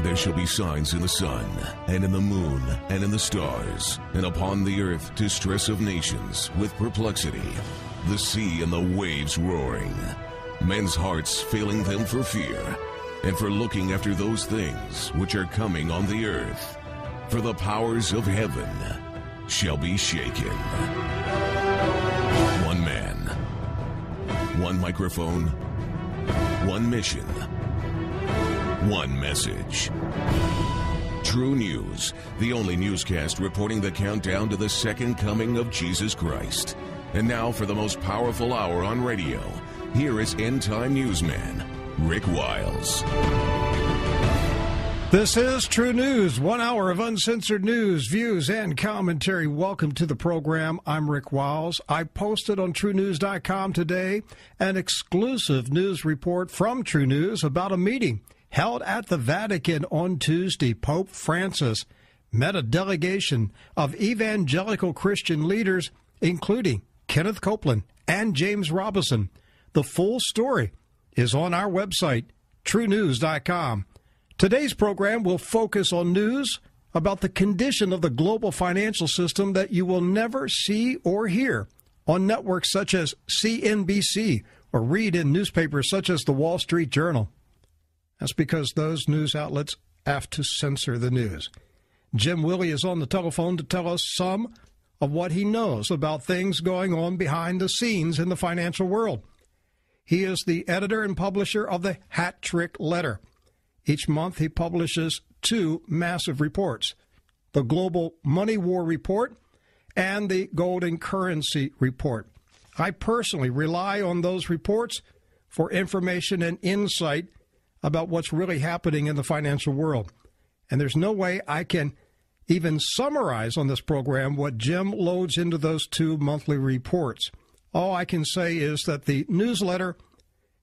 And there shall be signs in the sun, and in the moon, and in the stars, and upon the earth distress of nations, with perplexity, the sea and the waves roaring, men's hearts failing them for fear, and for looking after those things which are coming on the earth. For the powers of heaven shall be shaken. One man, one microphone, one mission, one message. True News, the only newscast reporting the countdown to the second coming of Jesus Christ. And now for the most powerful hour on radio, here is End Time Newsman, Rick Wiles. This is True News, 1 hour of uncensored news, views, and commentary. Welcome to the program. I'm Rick Wiles. I posted on TrueNews.com today an exclusive news report from True News about a meeting held at the Vatican on Tuesday. Pope Francis met a delegation of evangelical Christian leaders, including Kenneth Copeland and James Robison. The full story is on our website, TrueNews.com. Today's program will focus on news about the condition of the global financial system that you will never see or hear on networks such as CNBC or read in newspapers such as the Wall Street Journal. That's because those news outlets have to censor the news. Jim Willie is on the telephone to tell us some of what he knows about things going on behind the scenes in the financial world. He is the editor and publisher of the Hat Trick Letter. Each month he publishes two massive reports, the Global Money War Report and the Golden Currency Report. I personally rely on those reports for information and insight about what's really happening in the financial world. And there's no way I can even summarize on this program what Jim loads into those two monthly reports. All I can say is that the newsletter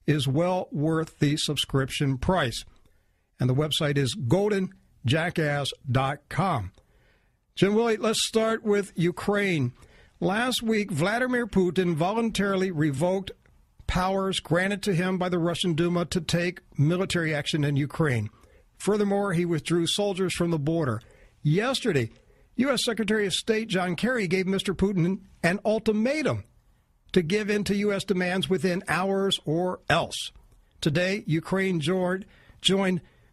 is well worth the subscription price. And the website is goldenjackass.com. Jim Willie, let's start with Ukraine. Last week, Vladimir Putin voluntarily revoked powers granted to him by the Russian Duma to take military action in Ukraine. Furthermore, he withdrew soldiers from the border. Yesterday, U.S. Secretary of State John Kerry gave Mr. Putin an ultimatum to give in to U.S. demands within hours or else. Today, Ukraine joined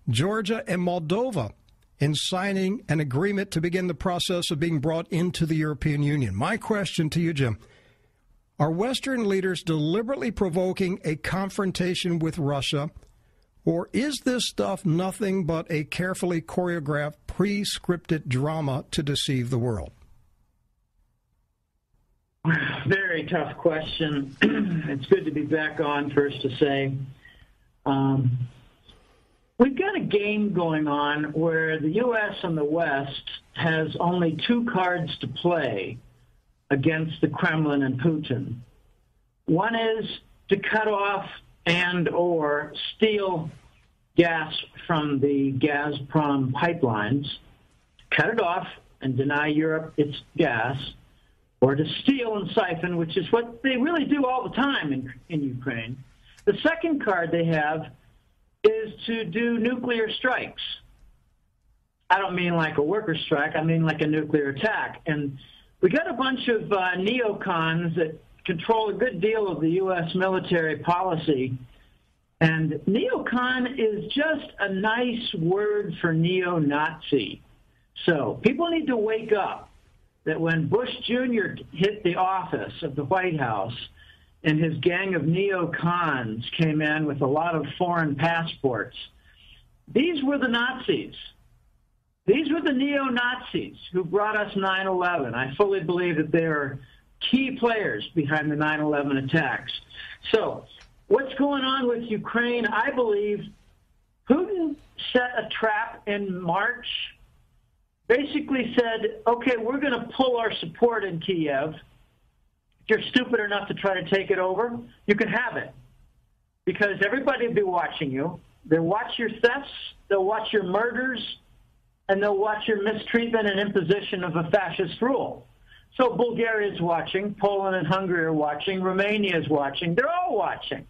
Georgia and Moldova in signing an agreement to begin the process of being brought into the European Union. My question to you, Jim, are Western leaders deliberately provoking a confrontation with Russia, or is this stuff nothing but a carefully choreographed, pre-scripted drama to deceive the world? Very tough question. It's good to be back on, first to say. We've got a game going on where the U.S. and the West has only two cards to play against the Kremlin and Putin. One is to cut off and or steal gas from the Gazprom pipelines, cut it off and deny Europe its gas, or to steal and siphon, which is what they really do all the time in Ukraine. The second card they have is to do nuclear strikes. I don't mean like a worker strike, I mean like a nuclear attack. And we got a bunch of neocons that control a good deal of the U.S. military policy. And neocon is just a nice word for neo-Nazi. So people need to wake up that when Bush Jr. hit the office of the White House and his gang of neocons came in with a lot of foreign passports, these were the Nazis. These were the neo-Nazis who brought us 9/11. I fully believe that they are key players behind the 9/11 attacks. So what's going on with Ukraine? I believe Putin set a trap in March, basically said, okay, we're going to pull our support in Kiev. If you're stupid enough to try to take it over, you can have it, because everybody will be watching you. They'll watch your thefts, they'll watch your murders, and they'll watch your mistreatment and imposition of a fascist rule. So Bulgaria is watching, Poland and Hungary are watching, Romania is watching. They're all watching.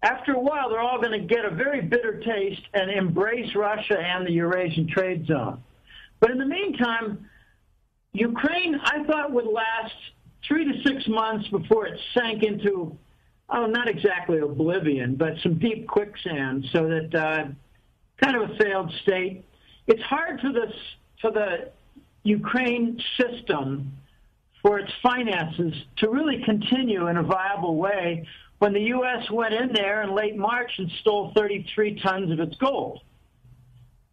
after a while, they're all going to get a very bitter taste and embrace Russia and the Eurasian trade zone. But in the meantime, Ukraine, I thought, would last 3 to 6 months before it sank into, not exactly oblivion, but some deep quicksand, so that kind of a failed state. It's hard for the Ukraine system, for its finances, to really continue in a viable way when the U.S. went in there in late March and stole 33 tons of its gold.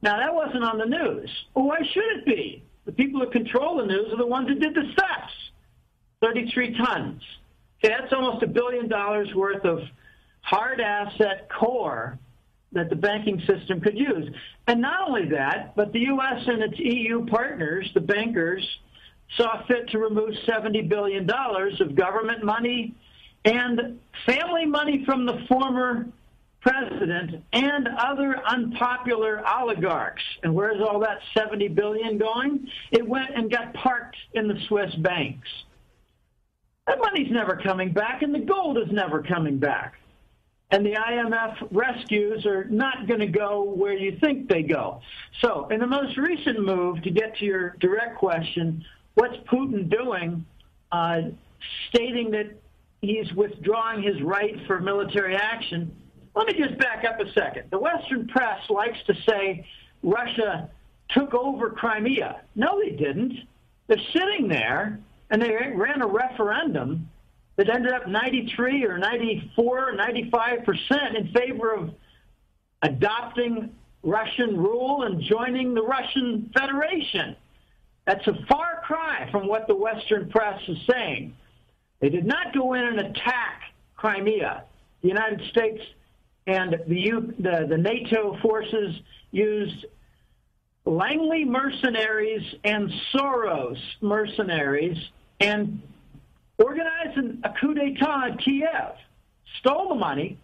Now, that wasn't on the news. Well, why should it be? The people who control the news are the ones who did the thefts. 33 tons. Okay, that's almost $1 billion worth of hard asset core that the banking system could use. And not only that, but the U.S. and its EU partners, the bankers, saw fit to remove $70 billion of government money and family money from the former president and other unpopular oligarchs. And where's all that $70 billion going? It went and got parked in the Swiss banks. That money's never coming back, and the gold is never coming back. And the IMF rescues are not going to go where you think they go. So in the most recent move, to get to your direct question, what's Putin doing, stating that he's withdrawing his right for military action? Let me just back up a second. The Western press likes to say Russia took over Crimea. No, they didn't. They're sitting there, and they ran a referendum that ended up 93 or 94 or 95% in favor of adopting Russian rule and joining the Russian Federation. That's a far cry from what the Western press is saying. They did not go in and attack Crimea. The United States and the NATO forces used Langley mercenaries and Soros mercenaries and organized a coup d'etat in Kiev, stole the money,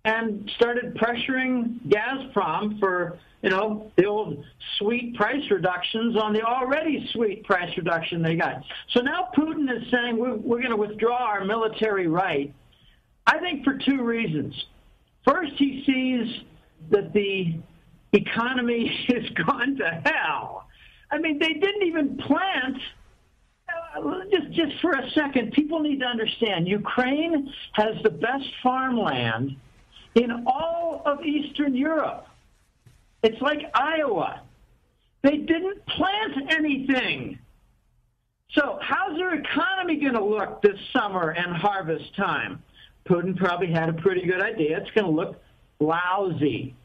and started pressuring Gazprom for, the old sweet price reductions on the already sweet price reduction they got. So now Putin is saying we're going to withdraw our military right, I think for two reasons. First, he sees that the economy has gone to hell. I mean, they didn't even plant. Just for a second, people need to understand, Ukraine has the best farmland in all of Eastern Europe. It's like Iowa. They didn't plant anything. So how's their economy going to look this summer and harvest time? Putin probably had a pretty good idea. It's going to look lousy.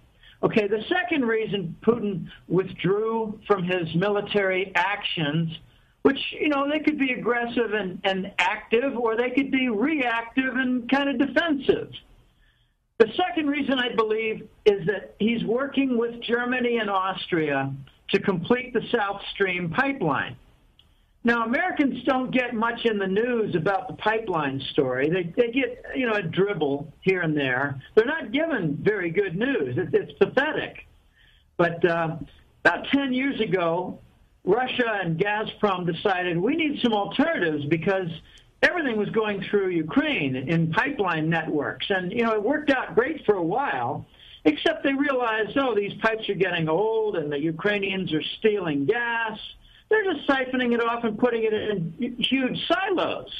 Okay, the second reason Putin withdrew from his military actions, which, they could be aggressive and active, or they could be reactive and kind of defensive. The second reason, I believe, is that he's working with Germany and Austria to complete the South Stream pipeline. Now, Americans don't get much in the news about the pipeline story. They get, a dribble here and there. They're not given very good news. It's pathetic. But about 10 years ago, Russia and Gazprom decided we need some alternatives because everything was going through Ukraine in pipeline networks. And, it worked out great for a while, except they realized, these pipes are getting old and the Ukrainians are stealing gas. They're just siphoning it off and putting it in huge silos.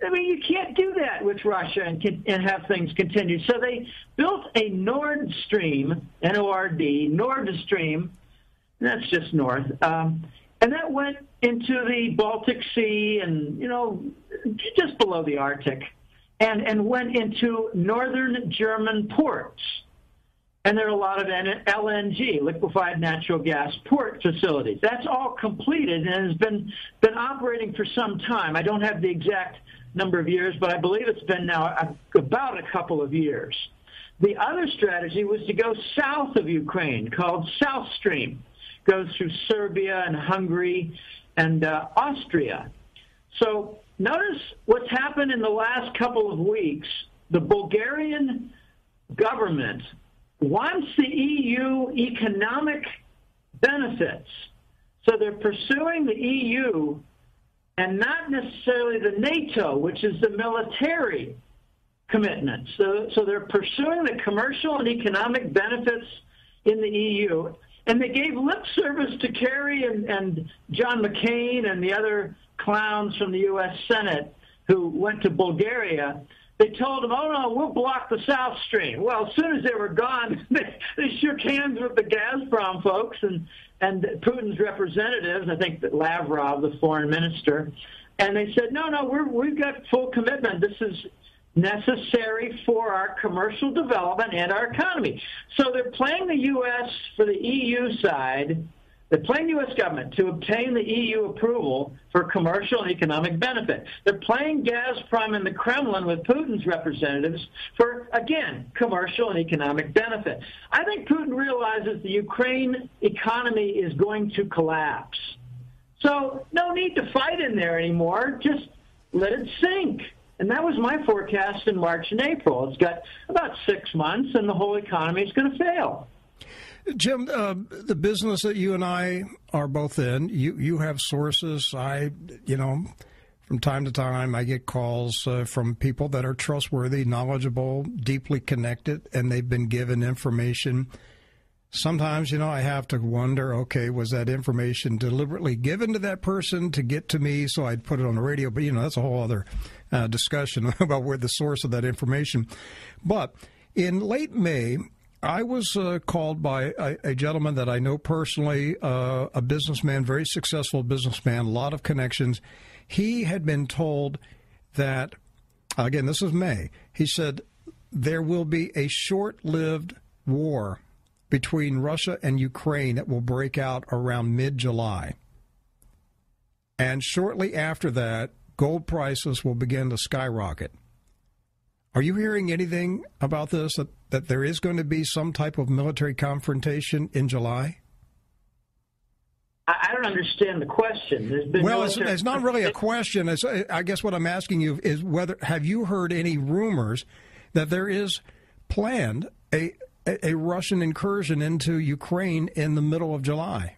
I mean, you can't do that with Russia and have things continue. So they built a Nord Stream, N-O-R-D, Nord Stream, that's just north. And that went into the Baltic Sea and, just below the Arctic, and went into northern German ports. And there are a lot of LNG, liquefied natural gas port facilities. That's all completed and has been operating for some time. I don't have the exact number of years, but I believe it's been now about a couple of years. The other strategy was to go south of Ukraine, called South Stream. Goes through Serbia and Hungary and Austria. So notice what's happened in the last couple of weeks. The Bulgarian government wants the EU economic benefits. So they're pursuing the EU and not necessarily the NATO, which is the military commitments. So they're pursuing the commercial and economic benefits in the EU, and they gave lip service to Kerry and John McCain and the other clowns from the U.S. Senate who went to Bulgaria. They told them, oh, no, we'll block the South Stream. Well, as soon as they were gone, they shook hands with the Gazprom folks and Putin's representatives, I think that Lavrov, the foreign minister, and they said, no, we've got full commitment. This is necessary for our commercial development and our economy. So they're playing the U.S. for the EU side. They're playing the U.S. government to obtain the EU approval for commercial and economic benefit. They're playing Gazprom in the Kremlin with Putin's representatives for, again, commercial and economic benefit. I think Putin realizes the Ukraine economy is going to collapse. So no need to fight in there anymore. Just let it sink. And that was my forecast in March and April. It's got about 6 months, and the whole economy is going to fail. Jim, the business that you and I are both in, you have sources. From time to time, I get calls from people that are trustworthy, knowledgeable, deeply connected, and they've been given information. Sometimes, I have to wonder, okay, was that information deliberately given to that person to get to me so I'd put it on the radio? But, that's a whole other discussion about where the source of that information. But in late May, I was called by a gentleman that I know personally, a businessman, very successful businessman, a lot of connections. He had been told that, again, this is May, he said there will be a short-lived war between Russia and Ukraine that will break out around mid-July. And shortly after that, gold prices will begin to skyrocket. Are you hearing anything about this, that there is going to be some type of military confrontation in July? I don't understand the question. It's not really a question. I guess what I'm asking you is have you heard any rumors that there is planned a Russian incursion into Ukraine in the middle of July?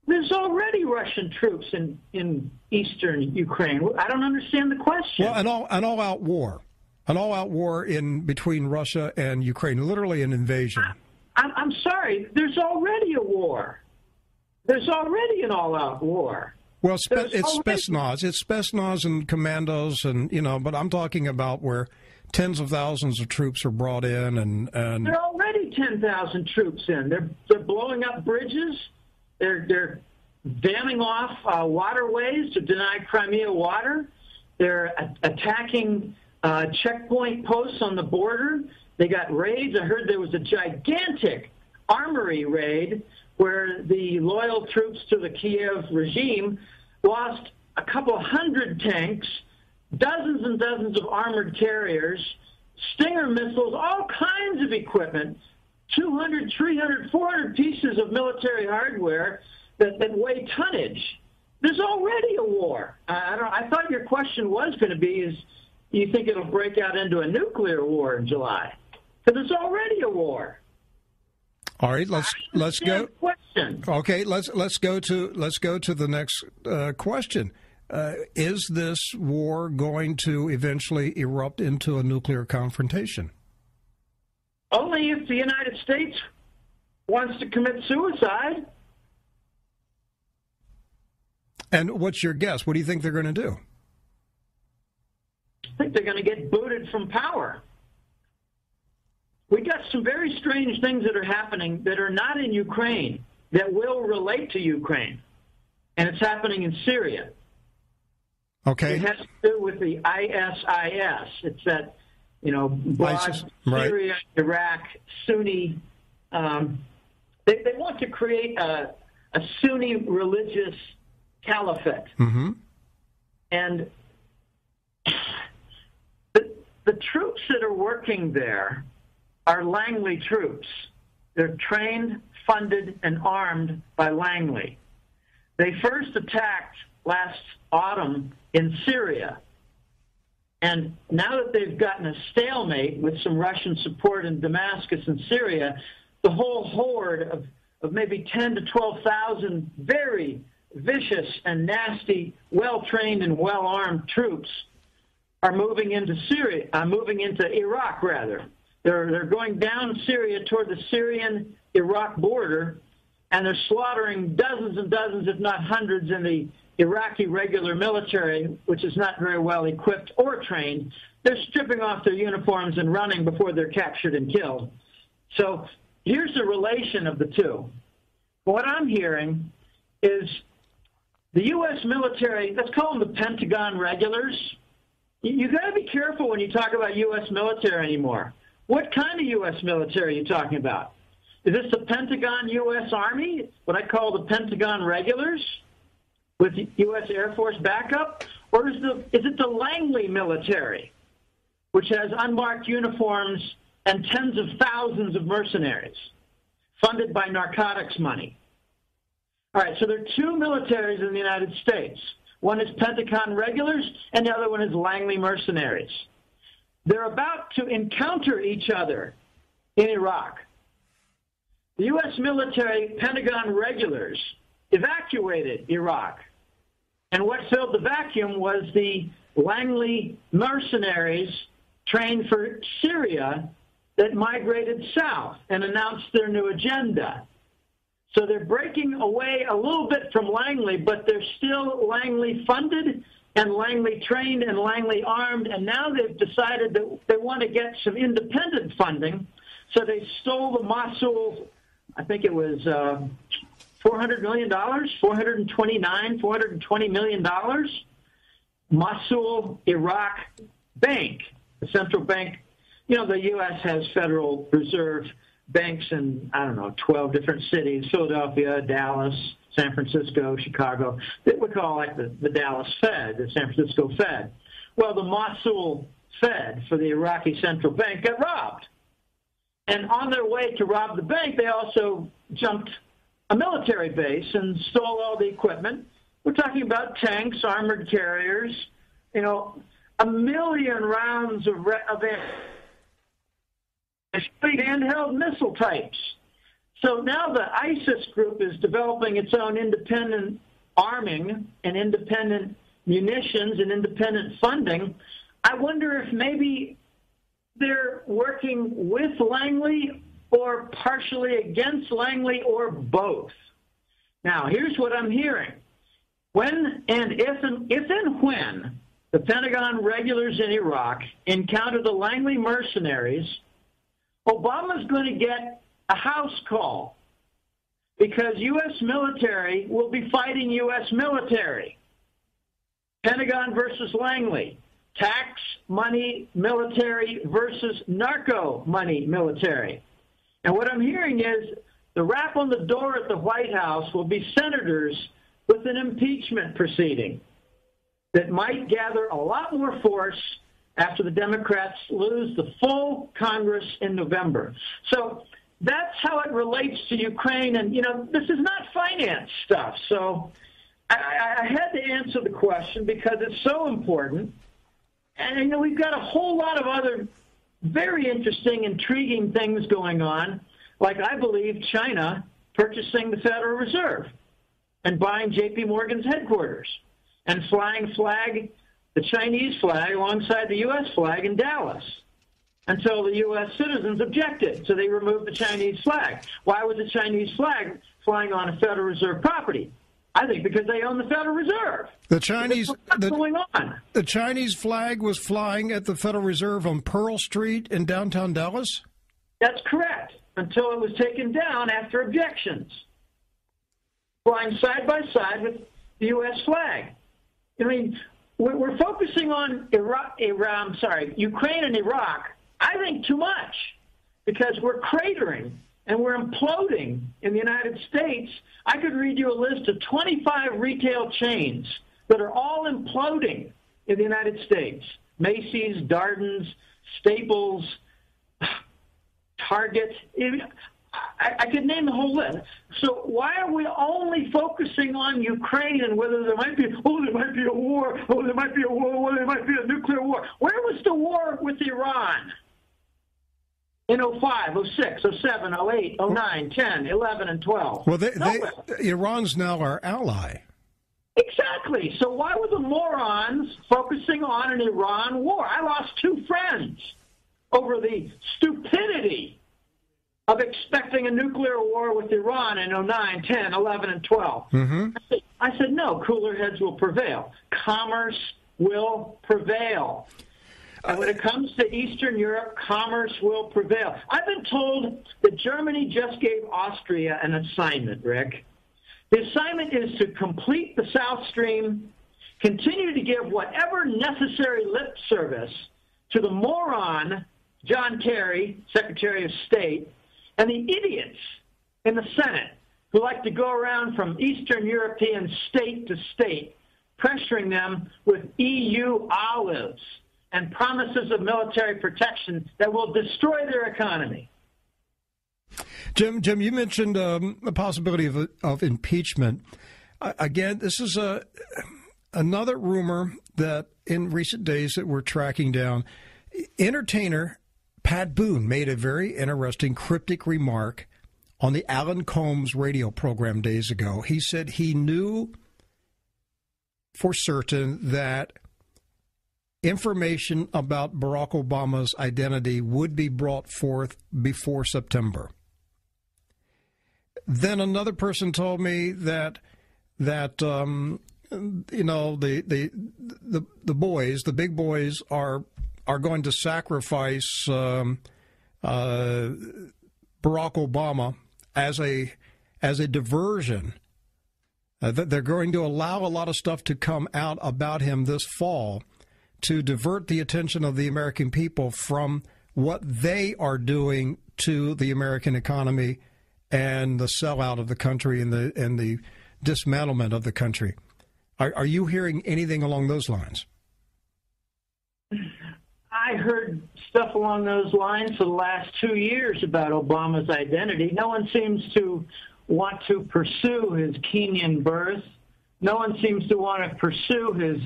There's already Russian troops in eastern Ukraine. I don't understand the question. Well, an all-out war. An all-out war in between Russia and Ukraine, literally an invasion. I'm sorry. There's already a war. There's already an all-out war. Well, it's Spetsnaz. It's Spetsnaz and commandos, but I'm talking about where tens of thousands of troops are brought in. And there are already 10,000 troops in. They're blowing up bridges. They're damming off waterways to deny Crimea water. They're attacking checkpoint posts on the border. They got raids. I heard there was a gigantic armory raid where the loyal troops to the Kiev regime lost a couple hundred tanks, dozens and dozens of armored carriers, Stinger missiles, all kinds of equipment, 200, 300, 400 pieces of military hardware that weigh tonnage. There's already a war. I thought your question was going to be, do you think it'll break out into a nuclear war in July? Because there's already a war. All right, let's go. Okay, let's go to the next question. Is this war going to eventually erupt into a nuclear confrontation? Only if the United States wants to commit suicide. And what's your guess? What do you think they're going to do? I think they're going to get booted from power. We got some very strange things that are happening that are not in Ukraine that will relate to Ukraine. And it's happening in Syria. Okay. It has to do with the ISIS. It's that, broad Syria, Iraq, Sunni. They want to create a Sunni religious caliphate. Mm-hmm. And the troops that are working there are Langley troops. They're trained, funded, and armed by Langley. They first attacked last autumn in Syria. And now that they've gotten a stalemate with some Russian support in Damascus and Syria, the whole horde of maybe 10 to 12,000 very vicious and nasty, well-trained and well-armed troops are moving into Iraq rather. They're going down Syria toward the Syrian-Iraq border, and they're slaughtering dozens and dozens, if not hundreds, in the Iraqi regular military, which is not very well equipped or trained. They're stripping off their uniforms and running before they're captured and killed. So here's the relation of the two. What I'm hearing is the U.S. military, let's call them the Pentagon regulars. You got to be careful when you talk about U.S. military anymore. What kind of U.S. military are you talking about? Is this the Pentagon U.S. Army, what I call the Pentagon regulars, with U.S. Air Force backup? Or is it the Langley military, which has unmarked uniforms and tens of thousands of mercenaries funded by narcotics money? All right, so there are two militaries in the United States. One is Pentagon regulars, and the other one is Langley mercenaries. They're about to encounter each other in Iraq. The U.S. military Pentagon regulars evacuated Iraq, and what filled the vacuum was the Langley mercenaries trained for Syria that migrated south and announced their new agenda. So they're breaking away a little bit from Langley, but they're still Langley funded and Langley trained and Langley armed, and now they've decided that they want to get some independent funding. So they stole the Mosul, I think it was $400 million, $420 million, Mosul, Iraq bank, the central bank. You know, the U.S. has Federal Reserve banks in, 12 different cities, Philadelphia, Dallas, San Francisco, Chicago, that we call like the Dallas Fed, the San Francisco Fed. Well, the Mosul Fed for the Iraqi central bank got robbed. And on their way to rob the bank, they also jumped a military base and stole all the equipment. We're talking about tanks, armored carriers, 1 million rounds of handheld missile types. So now the ISIS group is developing its own independent arming and independent munitions and independent funding. I wonder if maybe they're working with Langley or partially against Langley or both. Now, here's what I'm hearing. When and if and when the Pentagon regulars in Iraq encounter the Langley mercenaries, Obama's going to get a house call because U.S. military will be fighting U.S. military. Pentagon versus Langley. Tax money military versus narco money military. And what I'm hearing is the rap on the door at the White House will be senators with an impeachment proceeding that might gather a lot more force after the Democrats lose the full Congress in November. So that's how it relates to Ukraine. And, this is not finance stuff. So I had to answer the question because it's so important. And, we've got a whole lot of other very interesting, intriguing things going on, like I believe China purchasing the Federal Reserve and buying J.P. Morgan's headquarters and flying the Chinese flag alongside the U.S. flag in Dallas until the U.S. citizens objected. So they removed the Chinese flag. Why was the Chinese flag flying on a Federal Reserve property? I think because they own the Federal Reserve. What's going on? The Chinese flag was flying at the Federal Reserve on Pearl Street in downtown Dallas? That's correct, until it was taken down after objections. Flying side by side with the U.S. flag. We're focusing on Ukraine and Iraq, I think, too much, because we're cratering and we're imploding in the United States. I could read you a list of 25 retail chains that are all imploding in the United States. Macy's, Darden's, Staples, Target. I could name the whole list. So why are we only focusing on Ukraine and whether there might be a war, there might be a war, there might be a nuclear war? Where was the war with Iran? In 05, 06, 07, 08, 09, 10, 11, and 12. Well, Iran's now our ally. Exactly. So why were the morons focusing on an Iran war? I lost 2 friends over the stupidity of expecting a nuclear war with Iran in 09, 10, 11, and 12. Mm-hmm. I said, no, cooler heads will prevail. Commerce will prevail. And when it comes to Eastern Europe, commerce will prevail. I've been told that Germany just gave Austria an assignment, Rick. The assignment is to complete the South Stream, continue to give whatever necessary lip service to the moron, John Kerry, Secretary of State, and the idiots in the Senate who like to go around from Eastern European state to state, pressuring them with EU olives and promises of military protection that will destroy their economy. Jim, you mentioned the possibility of impeachment. Again, this is another rumor that in recent days that we're tracking down. Entertainer Pat Boone made a very interesting cryptic remark on the Alan Combs radio program days ago. He said he knew for certain that information about Barack Obama's identity would be brought forth before September. Then another person told me that you know, the boys, the big boys, are going to sacrifice Barack Obama as a diversion. That they're going to allow a lot of stuff to come out about him this fall to divert the attention of the American people from what they are doing to the American economy and the sellout of the country and the dismantlement of the country. Are you hearing anything along those lines? I heard stuff along those lines for the last 2 years about Obama's identity. No one seems to want to pursue his Kenyan birth. No one seems to want to pursue his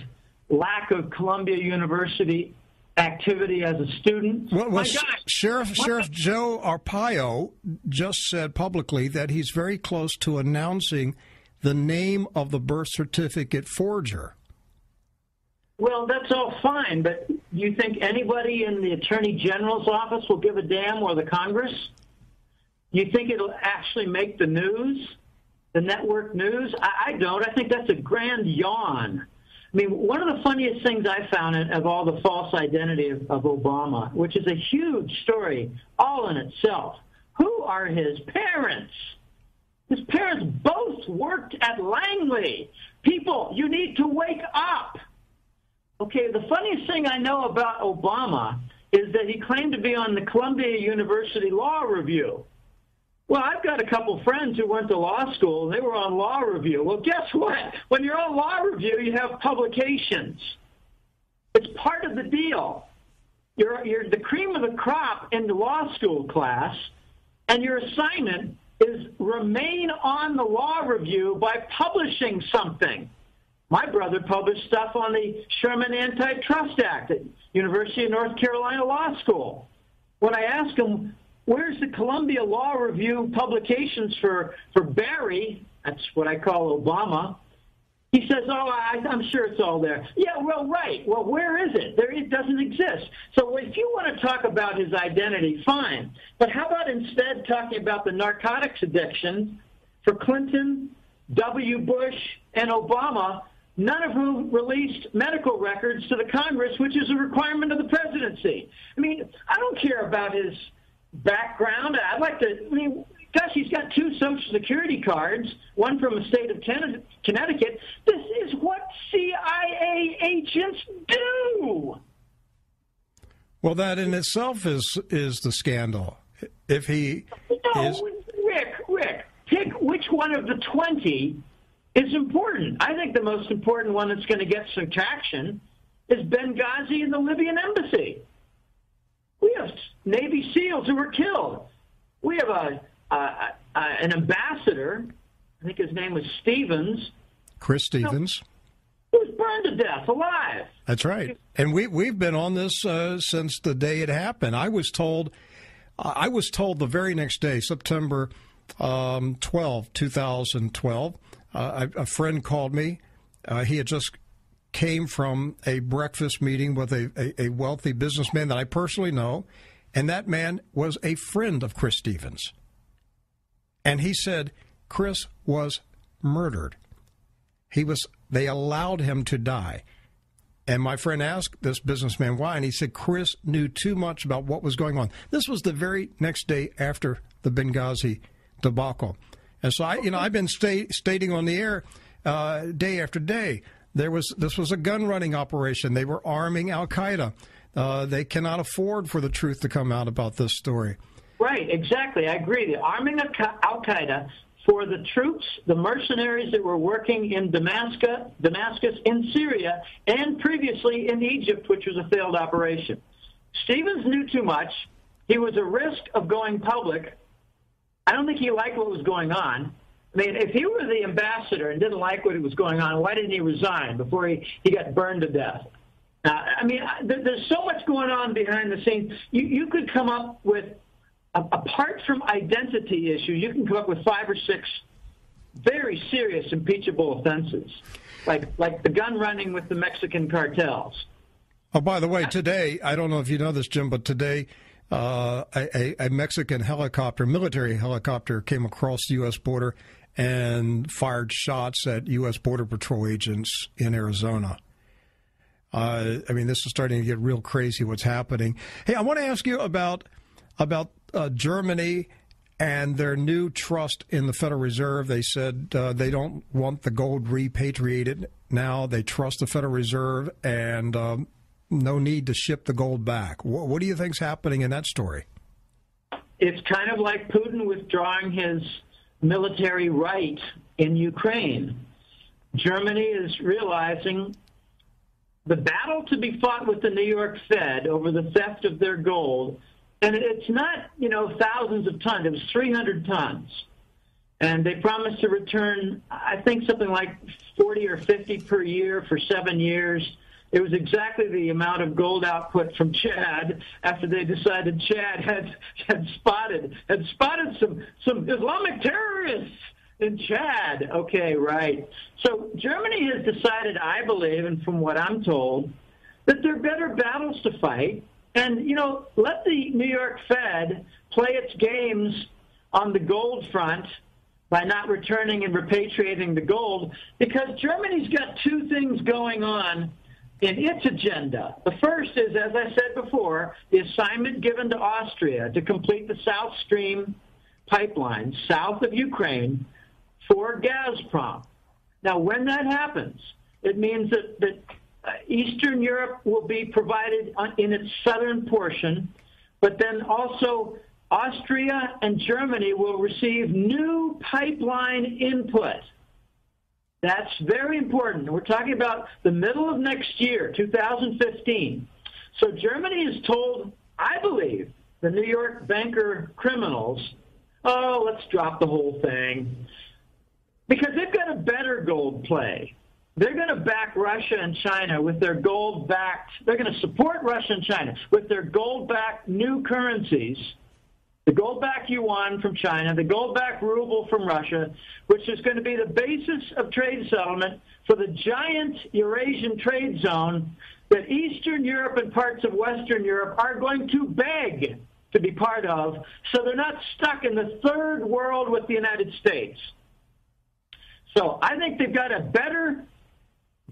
lack of Columbia University activity as a student. Well, Sheriff Joe Arpaio just said publicly that he's very close to announcing the name of the birth certificate forger. Well, that's all fine, but you think anybody in the Attorney General's office will give a damn, or the Congress? You think it'll actually make the news, the network news? I don't. I think that's a grand yawn. I mean, one of the funniest things I found of all the false identity of Obama, which is a huge story all in itself, who are his parents? His parents both worked at Langley. People, you need to wake up. Okay, the funniest thing I know about Obama is that he claimed to be on the Columbia University Law Review. Well, I've got a couple friends who went to law school, and they were on law review. Well, guess what? When you're on law review, you have publications. It's part of the deal. You're the cream of the crop in the law school class, and your assignment is remain on the law review by publishing something. My brother published stuff on the Sherman Antitrust Act at University of North Carolina Law School. When I asked him, where's the Columbia Law Review publications for Barry, that's what I call Obama, he says, I'm sure it's all there. Yeah, well, right. Well, where is it? It doesn't exist. So if you want to talk about his identity, fine. But how about instead talking about the narcotics addiction for Clinton, W. Bush, and Obama, none of whom released medical records to the Congress, which is a requirement of the presidency? I mean, I don't care about his background. Gosh, he's got 2 Social Security cards, one from the state of Connecticut. This is what CIA agents do. Well, that in itself is the scandal. If he is... Rick, pick which one of the 20 is important. I think the most important one that's going to get some traction is Benghazi and the Libyan embassy. We have Navy SEALs who were killed. We have an ambassador, I think his name was Stevens. Chris Stevens. Who was burned to death, alive. That's right. And we've been on this since the day it happened. I was told the very next day, September 12, 2012, a friend called me He had just came from a breakfast meeting with a wealthy businessman that I personally know, and that man was a friend of Chris Stevens. And he said Chris was murdered. They allowed him to die. And my friend asked this businessman why, and he said Chris knew too much about what was going on. This was the very next day after the Benghazi debacle. And so I've been stating on the air day after day, this was a gun-running operation. They were arming Al-Qaeda. They cannot afford for the truth to come out about this story. Right, exactly. I agree. The arming of Al-Qaeda for the troops, the mercenaries that were working in Damascus, in Syria, and previously in Egypt, which was a failed operation. Stevens knew too much. He was at risk of going public. I don't think he liked what was going on. I mean, if he were the ambassador and didn't like what was going on, why didn't he resign before he got burned to death? I mean, there's so much going on behind the scenes. You could come up with, apart from identity issues, you can come up with 5 or 6 very serious impeachable offenses, like the gun running with the Mexican cartels. Oh, by the way, today, I don't know if you know this, Jim, but today a Mexican helicopter, military helicopter, came across the U.S. border and fired shots at U.S. Border Patrol agents in Arizona. I mean, this is starting to get real crazy what's happening. Hey, I want to ask you about Germany and their new trust in the Federal Reserve. They said they don't want the gold repatriated now. They trust the Federal Reserve and no need to ship the gold back. What do you think's happening in that story? It's kind of like Putin withdrawing his military right in Ukraine. Germany is realizing the battle to be fought with the New York Fed over the theft of their gold, and it's not, thousands of tons. It was 300 tons. And they promised to return, I think, something like 40 or 50 per year for 7 years. It was exactly the amount of gold output from Chad after they decided Chad had spotted some Islamic terrorists in Chad. Okay, right. So Germany has decided, I believe, and from what I'm told, that there are better battles to fight. And, let the New York Fed play its games on the gold front by not returning and repatriating the gold, because Germany's got 2 things going on in its agenda. The first is, as I said before, the assignment given to Austria to complete the South Stream pipeline south of Ukraine for Gazprom. Now, when that happens, it means that Eastern Europe will be provided in its southern portion, but then also Austria and Germany will receive new pipeline input. That's very important. We're talking about the middle of next year, 2015. So Germany has told, I believe, the New York banker criminals, let's drop the whole thing, because they've got a better gold play. They're going to back Russia and China with their gold-backed, they're going to support Russia and China with their gold-backed new currencies, the gold-backed yuan from China, the gold-backed ruble from Russia, which is going to be the basis of trade settlement for the giant Eurasian trade zone that Eastern Europe and parts of Western Europe are going to beg to be part of, so they're not stuck in the third world with the United States. So I think they've got a better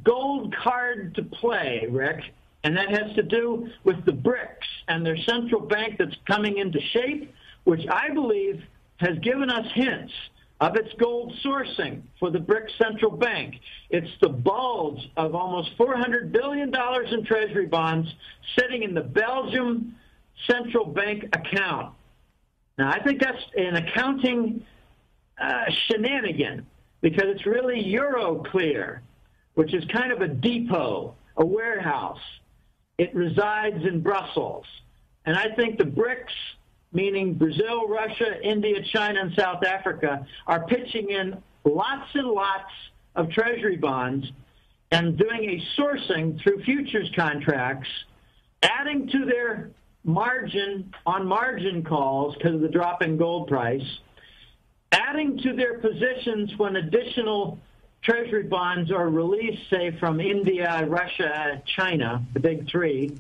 gold card to play, Rick, and that has to do with the BRICS and their central bank that's coming into shape, which I believe has given us hints of its gold sourcing for the BRICS central bank. It's the bulge of almost $400 billion in treasury bonds sitting in the Belgium central bank account. Now, I think that's an accounting shenanigan, because it's really Euroclear, which is kind of a depot, a warehouse. It resides in Brussels. And I think the BRICS, meaning Brazil, Russia, India, China, and South Africa, are pitching in lots and lots of treasury bonds and doing a sourcing through futures contracts, adding to their margin on margin calls because of the drop in gold price, adding to their positions when additional Treasury bonds are released, say, from India, Russia, China, the big three,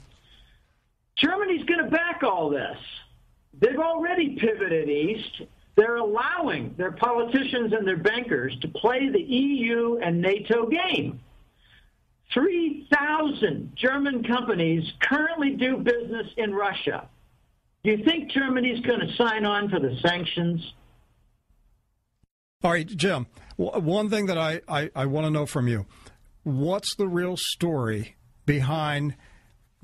Germany's going to back all this. They've already pivoted east. They're allowing their politicians and their bankers to play the EU and NATO game. 3,000 German companies currently do business in Russia. Do you think Germany's going to sign on for the sanctions? All right, Jim, one thing that I want to know from you, what's the real story behind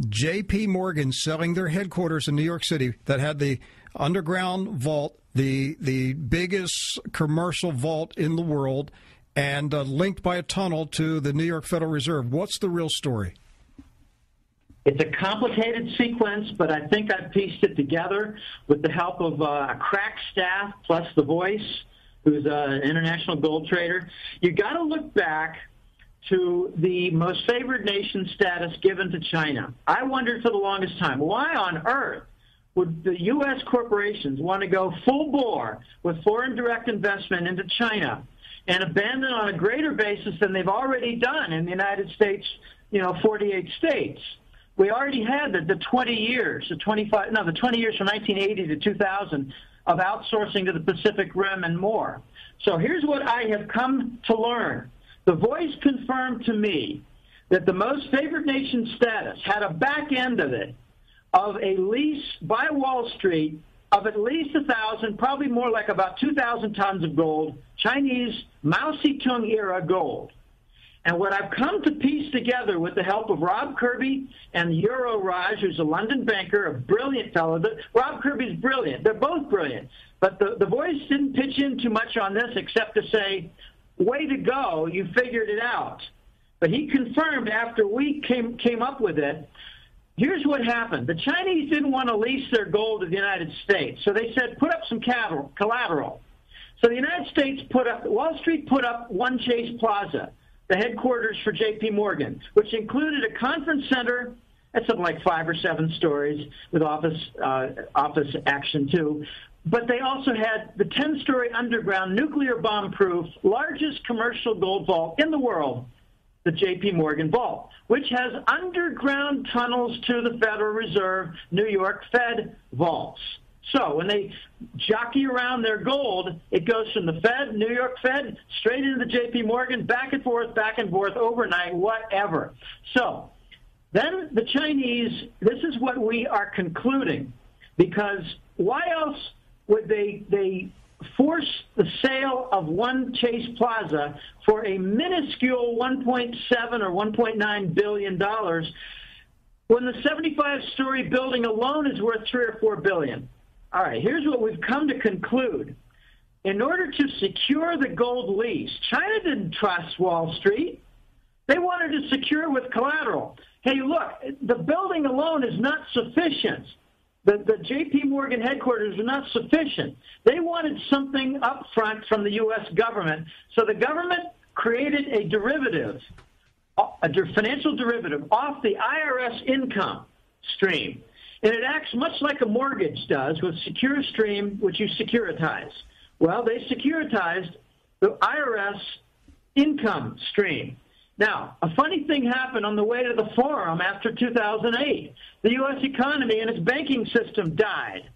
J.P. Morgan selling their headquarters in New York City that had the underground vault, the biggest commercial vault in the world, and linked by a tunnel to the New York Federal Reserve? What's the real story? It's a complicated sequence, but I think I've pieced it together with the help of a crack staff plus The Voice, who's an international gold trader. You got to look back to the most favored nation status given to China. I wondered for the longest time, why on earth would the U.S. corporations want to go full bore with foreign direct investment into China and abandon on a greater basis than they've already done in the United States, 48 states? We already had the 20 years, the 20 years from 1980 to 2000 of outsourcing to the Pacific Rim and more. So here's what I have come to learn. The Voice confirmed to me that the most favored nation status had a back end of it of a lease by Wall Street of at least 1,000, probably more like about 2,000 tons of gold, Chinese Mao Zedong era gold. And what I've come to piece together with the help of Rob Kirby and Euro Raj, who's a London banker, a brilliant fellow. Rob Kirby's brilliant. They're both brilliant. But the Voice didn't pitch in too much on this except to say, way to go, you figured it out. But he confirmed after we came up with it, here's what happened. The Chinese didn't want to lease their gold to the United States, so they said, put up some collateral. So the United States Wall Street put up One Chase Plaza, the headquarters for J.P. Morgan, which included a conference center. That's something like 5 or 7 stories with office action, too. But they also had the 10-story underground, nuclear bomb-proof, largest commercial gold vault in the world, the J.P. Morgan Vault, which has underground tunnels to the Federal Reserve New York Fed vaults. So when they jockey around their gold, it goes from the Fed, New York Fed, straight into the J.P. Morgan, back and forth, overnight, whatever. So then the Chinese, this is what we are concluding, because why else would they force the sale of One Chase Plaza for a minuscule $1.7 or $1.9 billion when the 75-story building alone is worth $3 or $4 billion? All right, here's what we've come to conclude. In order to secure the gold lease, China didn't trust Wall Street. They wanted to secure with collateral. Hey, look, the building alone is not sufficient. The J.P. Morgan headquarters are not sufficient. They wanted something up front from the U.S. government. So the government created a derivative, a financial derivative off the IRS income stream. And it acts much like a mortgage does with secure stream, which you securitize. Well, they securitized the IRS income stream. Now, a funny thing happened on the way to the forum after 2008. The U.S. economy and its banking system died.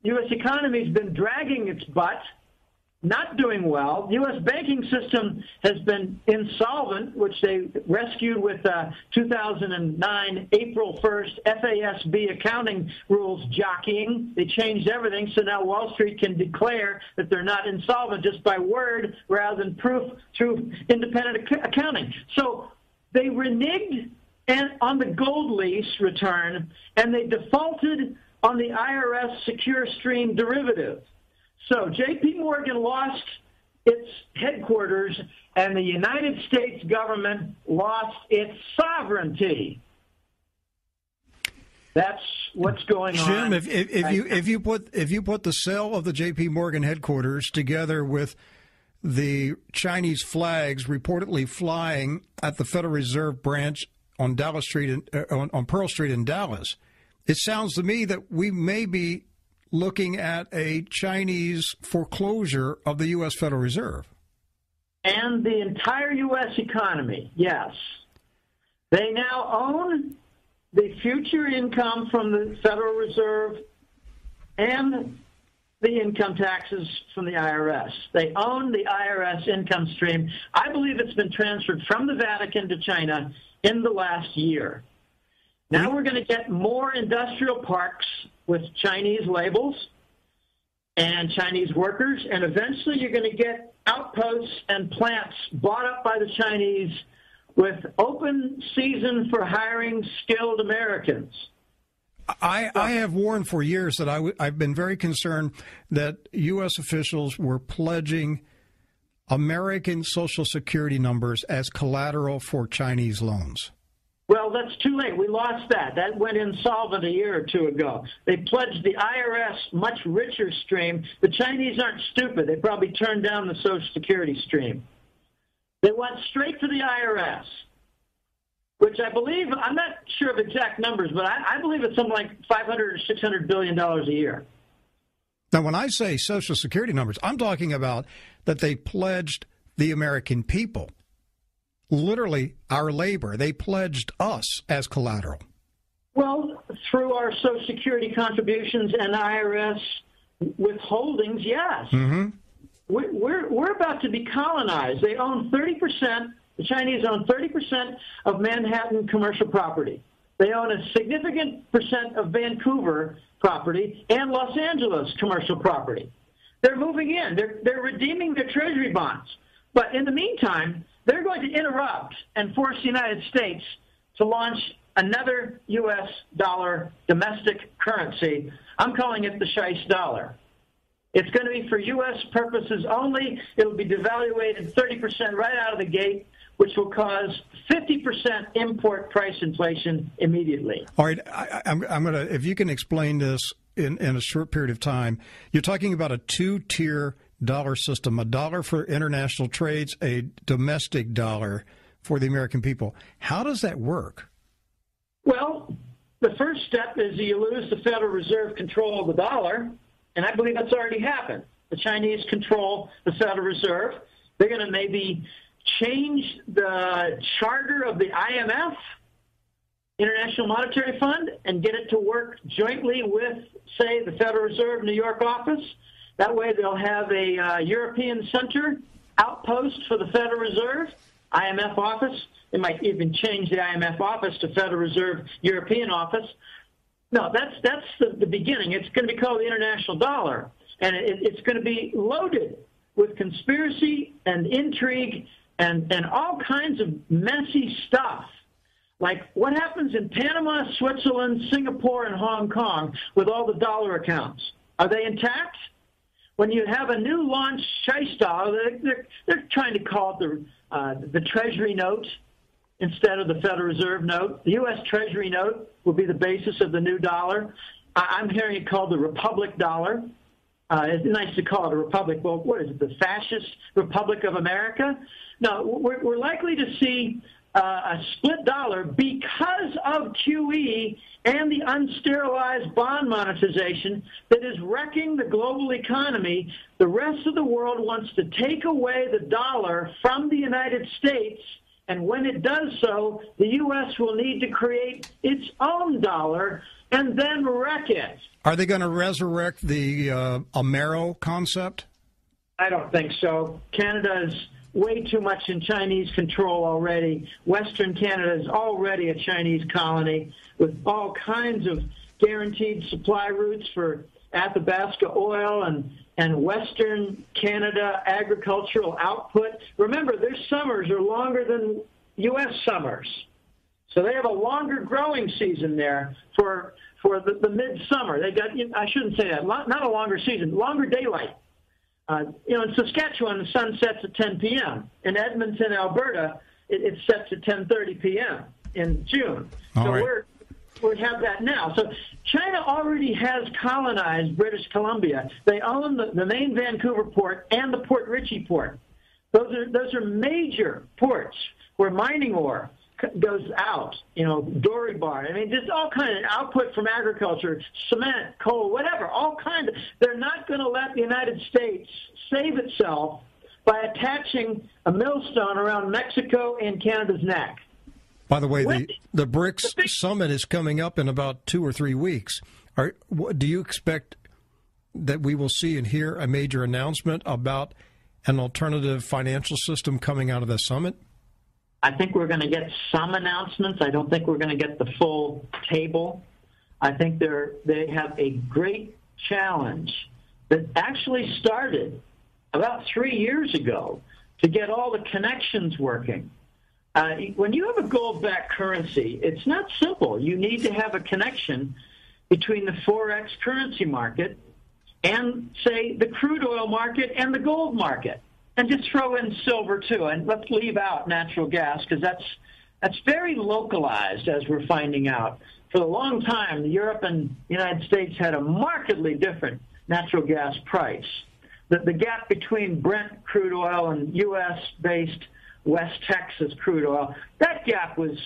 The U.S. economy has been dragging its butt, not doing well. The U.S. banking system has been insolvent, which they rescued with 2009, April 1st, FASB accounting rules jockeying. They changed everything, so now Wall Street can declare that they're not insolvent just by word rather than proof through independent accounting. So they reneged on the gold lease return, and they defaulted on the IRS secure stream derivative. So J.P. Morgan lost its headquarters, and the United States government lost its sovereignty. That's what's going on. Jim, if you put the sale of the J.P. Morgan headquarters together with the Chinese flags reportedly flying at the Federal Reserve branch on Dallas Street on Pearl Street in Dallas, it sounds to me that we may be looking at a Chinese foreclosure of the U.S. Federal Reserve. and the entire U.S. economy, yes. They now own the future income from the Federal Reserve and the income taxes from the IRS. They own the IRS income stream. I believe it's been transferred from the Vatican to China in the last year. Now we're going to get more industrial parks with Chinese labels and Chinese workers, and eventually you're going to get outposts and plants bought up by the Chinese with open season for hiring skilled Americans. I have warned for years that I've been very concerned that U.S. officials were pledging American Social Security numbers as collateral for Chinese loans. Well, that's too late. We lost that. That went insolvent a year or two ago. They pledged the IRS much richer stream. The Chinese aren't stupid. They probably turned down the Social Security stream. They went straight to the IRS, which I believe, I'm not sure of exact numbers, but I believe it's something like $500 or $600 billion a year. Now, when I say Social Security numbers, I'm talking about that they pledged the American people, literally our labor. They pledged us as collateral. Well, through our Social Security contributions and IRS withholdings, yes. Mm-hmm. We're about to be colonized. They own 30%. The Chinese own 30% of Manhattan commercial property. They own a significant percent of Vancouver property and Los Angeles commercial property. They're moving in. They're redeeming their treasury bonds. But in the meantime, they're going to interrupt and force the United States to launch another U.S. dollar domestic currency. I'm calling it the Scheisse dollar. It's going to be for U.S. purposes only. It'll be devaluated 30% right out of the gate, which will cause 50% import price inflation immediately. All right, I'm going to, if you can explain this in a short period of time, you're talking about a two-tier dollar system, a dollar for international trades, a domestic dollar for the American people. How does that work? Well, the first step is you lose the Federal Reserve control of the dollar, and I believe that's already happened. The Chinese control the Federal Reserve. They're going to maybe change the charter of the IMF, International Monetary Fund, and get it to work jointly with, say, the Federal Reserve New York office. That way they'll have a European center outpost for the Federal Reserve, IMF office. They might even change the IMF office to Federal Reserve European office. No, that's the beginning. It's going to be called the international dollar, and it's going to be loaded with conspiracy and intrigue and all kinds of messy stuff. Like what happens in Panama, Switzerland, Singapore, and Hong Kong with all the dollar accounts? Are they intact? When you have a new launch Scheisse dollar, they're trying to call it the Treasury note instead of the Federal Reserve note. The U.S. Treasury note will be the basis of the new dollar. I'm hearing it called the Republic dollar. It's nice to call it a republic. Well, what is it, the fascist Republic of America? No, we're likely to see a split dollar because of QE and the unsterilized bond monetization that is wrecking the global economy. The rest of the world wants to take away the dollar from the United States, and when it does so, the U.S. will need to create its own dollar and then wreck it. Are they going to resurrect the Amero concept? I don't think so. Canada is way too much in Chinese control already. Western Canada is already a Chinese colony with all kinds of guaranteed supply routes for Athabasca oil and Western Canada agricultural output. Remember, their summers are longer than U.S. summers. So they have a longer growing season there for the midsummer. They got, I shouldn't say that, not a longer season, longer daylight. In Saskatchewan, the sun sets at 10 p.m. In Edmonton, Alberta, it sets at 10:30 p.m. in June. So we have that now. So China already has colonized British Columbia. They own the main Vancouver port and the Port Richey port. Those are major ports where mining ore goes out, Dory bar. I mean, just all kind of output from agriculture, cement, coal, whatever, all kind of. They're not going to let the United States save itself by attaching a millstone around Mexico and Canada's neck. By the way, the BRICS summit is coming up in about 2 or 3 weeks. Do you expect that we will see and hear a major announcement about an alternative financial system coming out of the summit? I think we're going to get some announcements. I don't think we're going to get the full table. I think they have a great challenge that actually started about 3 years ago to get all the connections working. When you have a gold-backed currency, it's not simple. You need to have a connection between the Forex currency market and, say, the crude oil market and the gold market. And just throw in silver, too. And let's leave out natural gas, because that's very localized, as we're finding out. For a long time, Europe and the United States had a markedly different natural gas price. The gap between Brent crude oil and U.S.-based West Texas crude oil, that gap was,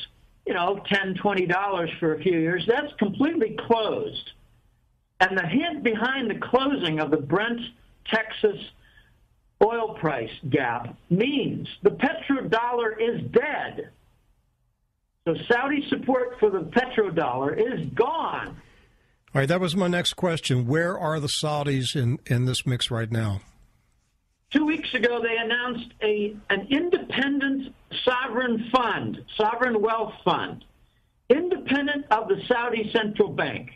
$10, $20 for a few years. That's completely closed. And the hint behind the closing of the Brent Texas oil price gap means the petrodollar is dead. So Saudi support for the petrodollar is gone. All right, that was my next question. Where are the Saudis in this mix right now? 2 weeks ago, they announced an independent sovereign fund, sovereign wealth fund, independent of the Saudi central bank.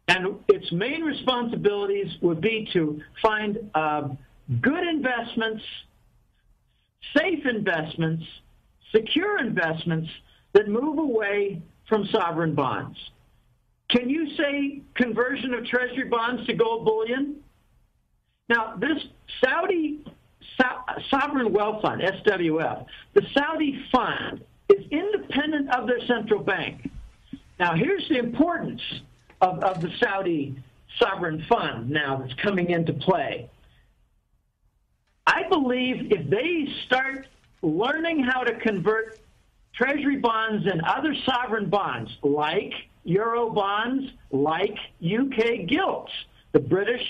And its main responsibilities would be to find good investments, safe investments, secure investments that move away from sovereign bonds. Can you say conversion of treasury bonds to gold bullion? Now, this Saudi Sovereign Wealth Fund, SWF, the Saudi fund is independent of their central bank. Now, here's the importance of the Saudi Sovereign Fund now that's coming into play. I believe if they start learning how to convert treasury bonds and other sovereign bonds, like Euro bonds, like UK gilts, the British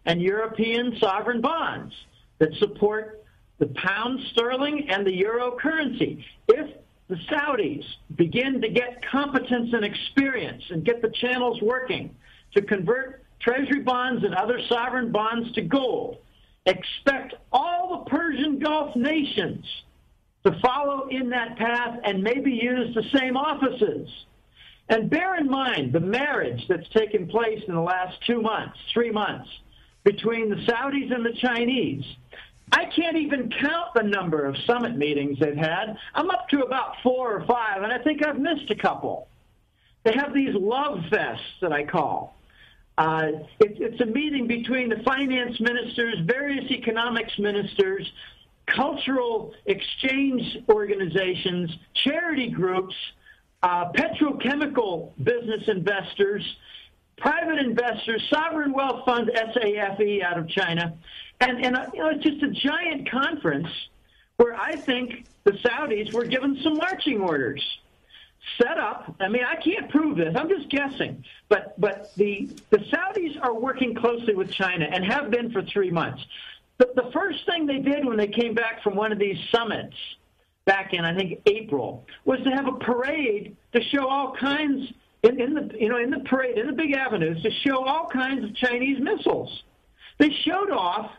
and European sovereign bonds that support the pound sterling and the euro currency. If the Saudis begin to get competence and experience and get the channels working to convert treasury bonds and other sovereign bonds to gold, expect all the Persian Gulf nations to follow in that path and maybe use the same offices. And bear in mind the marriage that's taken place in the last 2 months, 3 months, between the Saudis and the Chinese. I can't even count the number of summit meetings they've had. I'm up to about 4 or 5, and I think I've missed a couple. They have these love fests that I call. It's a meeting between the finance ministers, various economics ministers, cultural exchange organizations, charity groups, petrochemical business investors, private investors, sovereign wealth funds, SAFE out of China. And it's just a giant conference where I think the Saudis were given some marching orders. Set up, I mean, I can't prove this, I'm just guessing, but the Saudis are working closely with China and have been for 3 months. The first thing they did when they came back from one of these summits back in, I think, April, was to have a parade to show all kinds in the parade, in the big avenues, to show all kinds of Chinese missiles. They showed off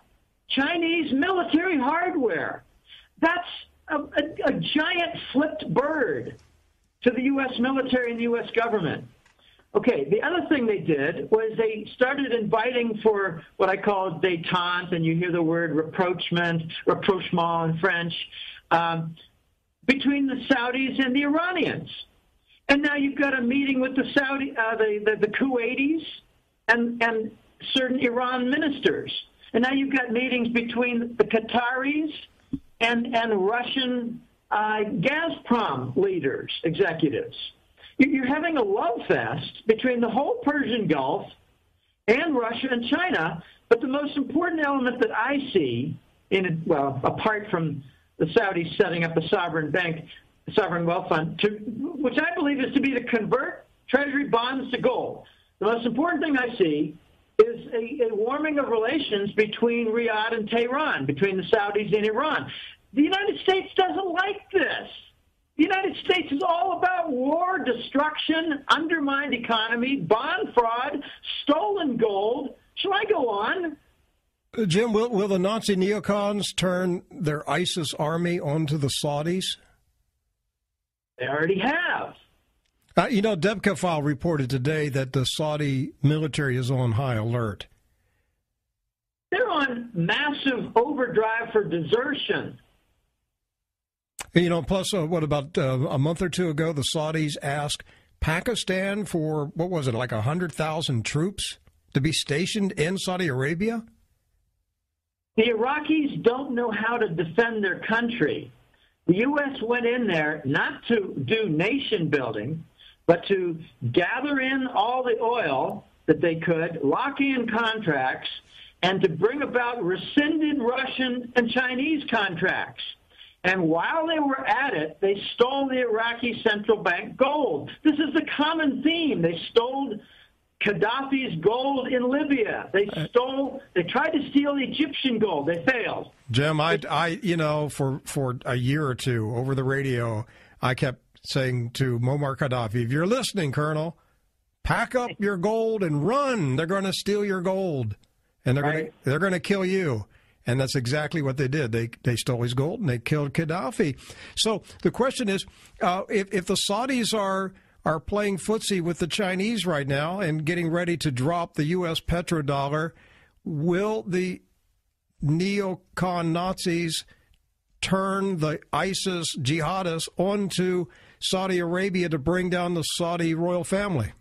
Chinese military hardware. That's a giant flipped bird to the U.S. military and the U.S. government. Okay, the other thing they did was they started inviting for what I call détente, and you hear the word rapprochement in French, between the Saudis and the Iranians. And now you've got a meeting with the the Kuwaitis and certain Iran ministers. And now you've got meetings between the Qataris and Russian Gazprom leaders, executives. You're having a love fest between the whole Persian Gulf and Russia and China. But the most important element that I see, apart from the Saudis setting up a sovereign bank, sovereign wealth fund, which I believe is to be to convert treasury bonds to gold. The most important thing I see is a warming of relations between Riyadh and Tehran, between the Saudis and Iran. The United States doesn't like this. The United States is all about war, destruction, undermined economy, bond fraud, stolen gold. Shall I go on? Jim, will the Nazi neocons turn their ISIS army onto the Saudis? They already have. Debka File reported today that the Saudi military is on high alert. They're on massive overdrive for desertion. Plus, what about a month or two ago, the Saudis asked Pakistan for, what was it, like 100,000 troops to be stationed in Saudi Arabia? The Iraqis don't know how to defend their country. The U.S. went in there not to do nation building, but to gather in all the oil that they could, lock in contracts, and to bring about rescinded Russian and Chinese contracts. And while they were at it, they stole the Iraqi central bank gold. This is the common theme. They stole Gaddafi's gold in Libya. They tried to steal Egyptian gold. They failed. Jim, for a year or two over the radio, I kept saying to Muammar Gaddafi, if you're listening, Colonel, pack up your gold and run. They're going to steal your gold, and they're going to kill you. And that's exactly what they did. They stole his gold and they killed Gaddafi. So the question is, if the Saudis are playing footsie with the Chinese right now and getting ready to drop the U.S. petrodollar, will the neocon Nazis turn the ISIS jihadists onto Saudi Arabia to bring down the Saudi royal family?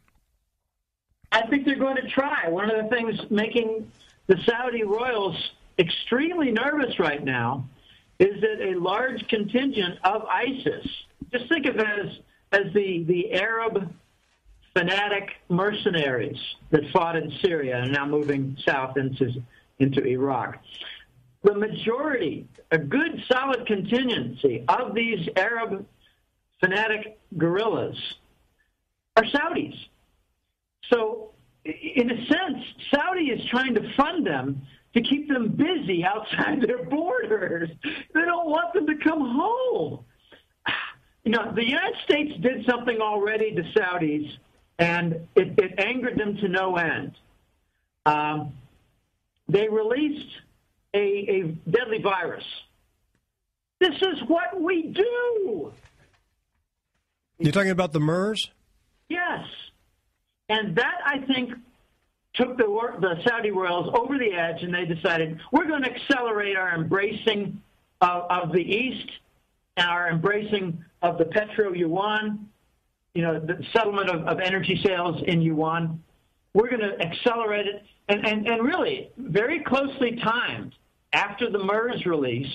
I think they're going to try. One of the things making the Saudi royals extremely nervous right now is that a large contingent of ISIS, just think of it as the Arab fanatic mercenaries that fought in Syria and are now moving south into Iraq. The majority, a good solid contingency of these Arab fanatic guerrillas are Saudis. So in a sense, Saudi is trying to fund them to keep them busy outside their borders. They don't want them to come home. The United States did something already to Saudis, and it angered them to no end. They released a deadly virus. This is what we do. You're talking about the MERS? Yes. And that, I think, took the Saudi royals over the edge, and they decided, we're going to accelerate our embracing of the East and our embracing of the petro-yuan, the settlement of energy sales in yuan. We're going to accelerate it, and really very closely timed after the MERS release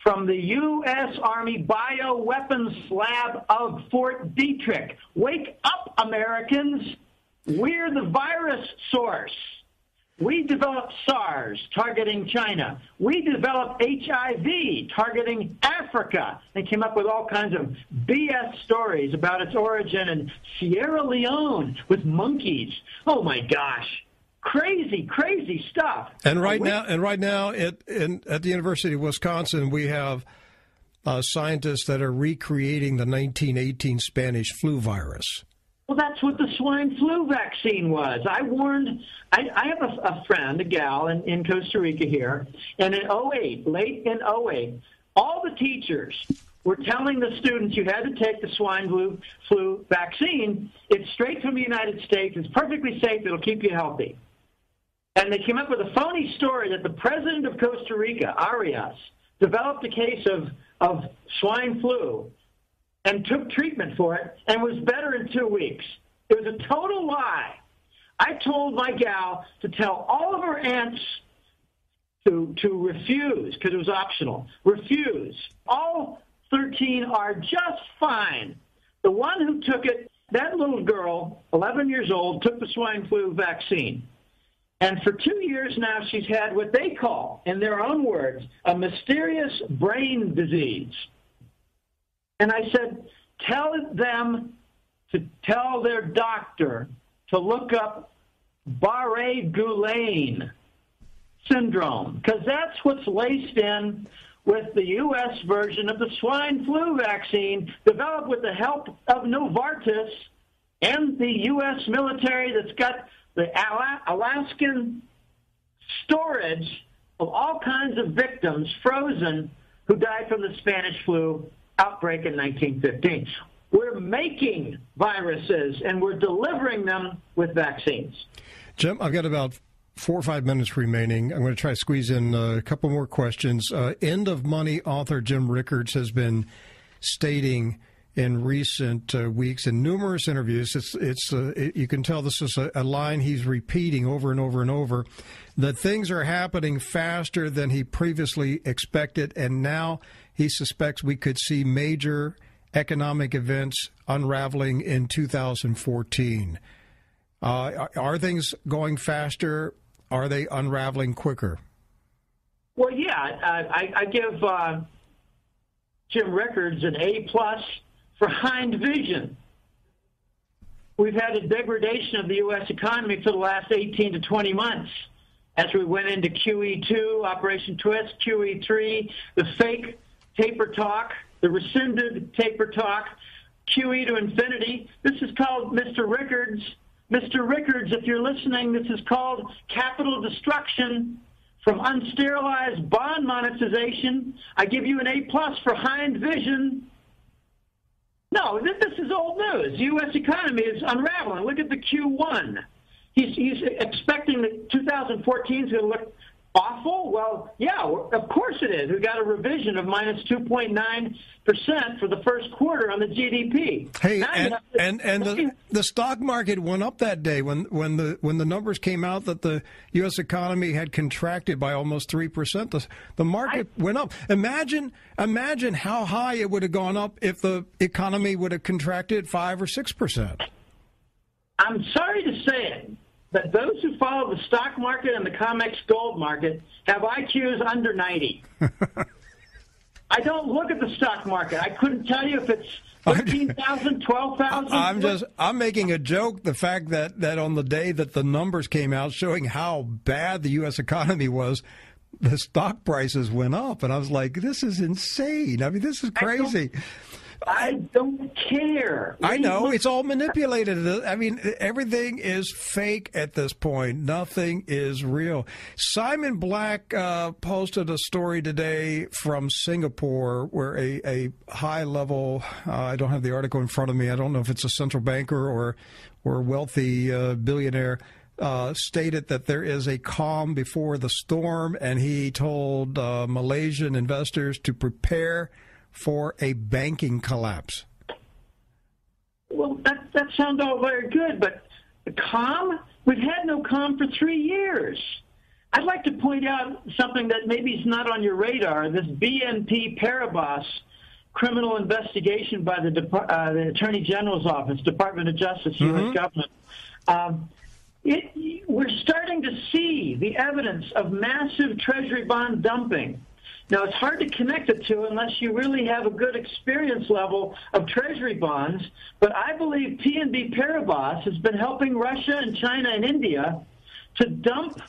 from the U.S. Army Bioweapons Lab of Fort Detrick. Wake up, Americans. We're the virus source. We developed SARS, targeting China. We developed HIV, targeting Africa. They came up with all kinds of BS stories about its origin in Sierra Leone with monkeys. Oh, my gosh. Crazy, crazy stuff. And right now, at the University of Wisconsin, we have scientists that are recreating the 1918 Spanish flu virus. Well, that's what the swine flu vaccine was. I have a friend, a gal in Costa Rica here, and in 2008, late in 2008, all the teachers were telling the students you had to take the swine flu vaccine. It's straight from the United States. It's perfectly safe. It'll keep you healthy. And they came up with a phony story that the president of Costa Rica, Arias, developed a case of swine flu and took treatment for it and was better in 2 weeks. It was a total lie. I told my gal to tell all of her aunts to refuse, because it was optional. Refuse. All 13 are just fine. The one who took it, that little girl, 11 years old, took the swine flu vaccine. And for 2 years now, she's had what they call, in their own words, a mysterious brain disease. And I said, tell them to tell their doctor to look up Barré-Goulane syndrome, because that's what's laced in with the U.S. version of the swine flu vaccine developed with the help of Novartis and the U.S. military that's got the Alaskan storage of all kinds of victims frozen who died from the Spanish flu outbreak in 1915. We're making viruses, and we're delivering them with vaccines. Jim, I've got about 4 or 5 minutes remaining. I'm going to try to squeeze in a couple more questions. End of Money author Jim Rickards has been stating in recent weeks in numerous interviews, you can tell this is a line he's repeating over and over and over, that things are happening faster than he previously expected, and now he suspects we could see major economic events unraveling in 2014. Are things going faster? Are they unraveling quicker? Well, yeah, I give Jim Rickards an A+ for hind vision. We've had a degradation of the U.S. economy for the last 18 to 20 months as we went into QE2, Operation Twist, QE3, the fake taper talk, the rescinded taper talk, QE to infinity. This is called, Mr. Rickards, if you're listening, this is called capital destruction from unsterilized bond monetization. I give you an A+ for hind vision. No, this is old news. The U.S. economy is unraveling. Look at the Q1. He's expecting that 2014 is going to look awful. Well, yeah, of course it is. We've got a revision of minus 2.9% for the first quarter on the GDP. Hey, and the stock market went up that day when the numbers came out that the U.S. economy had contracted by almost 3%. The market went up. Imagine how high it would have gone up if the economy would have contracted 5 or 6%. I'm sorry to say it, but those who follow the stock market and the COMEX gold market have IQs under 90. I don't look at the stock market. I couldn't tell you if it's 13,000, 12,000. I'm making a joke. The fact that on the day that the numbers came out showing how bad the U.S. economy was, the stock prices went up, and I was like, "This is insane. I mean, this is crazy." I don't care. I know. It's all manipulated. I mean, everything is fake at this point. Nothing is real. Simon Black posted a story today from Singapore where a high-level, I don't have the article in front of me, I don't know if it's a central banker or wealthy billionaire, stated that there is a calm before the storm, and he told Malaysian investors to prepare for a banking collapse. Well, that sounds all very good, but calm? We've had no calm for 3 years. I'd like to point out something that maybe is not on your radar, this BNP Paribas criminal investigation by the Attorney General's Office, Department of Justice, U.S. government. We're starting to see the evidence of massive Treasury bond dumping. Now, it's hard to connect the two unless you really have a good experience level of Treasury bonds, but I believe BNP Paribas has been helping Russia and China and India to dump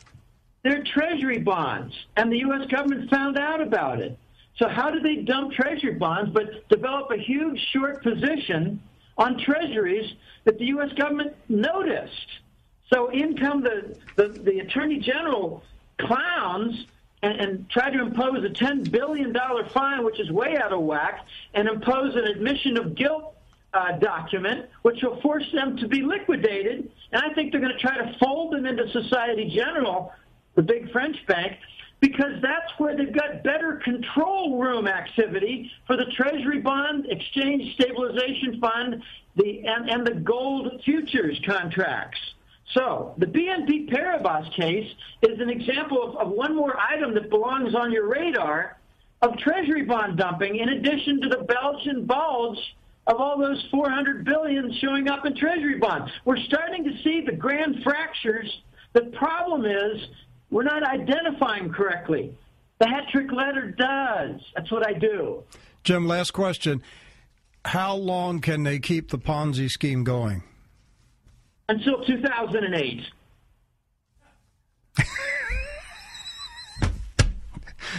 their Treasury bonds, and the U.S. government found out about it. So how did they dump Treasury bonds but develop a huge short position on Treasuries that the U.S. government noticed? So in come the Attorney General clowns and try to impose a $10 billion fine, which is way out of whack, and impose an admission of guilt document, which will force them to be liquidated. And I think they're going to try to fold them into Societe Generale, the big French bank, because that's where they've got better control room activity for the Treasury bond, Exchange Stabilization Fund, and the gold futures contracts. So the BNP Paribas case is an example of one more item that belongs on your radar of Treasury bond dumping, in addition to the Belgian bulge of all those $400 billion showing up in Treasury bonds. We're starting to see the grand fractures. The problem is we're not identifying correctly. The hat-trick letter does. That's what I do. Jim, last question. How long can they keep the Ponzi scheme going? Until 2008.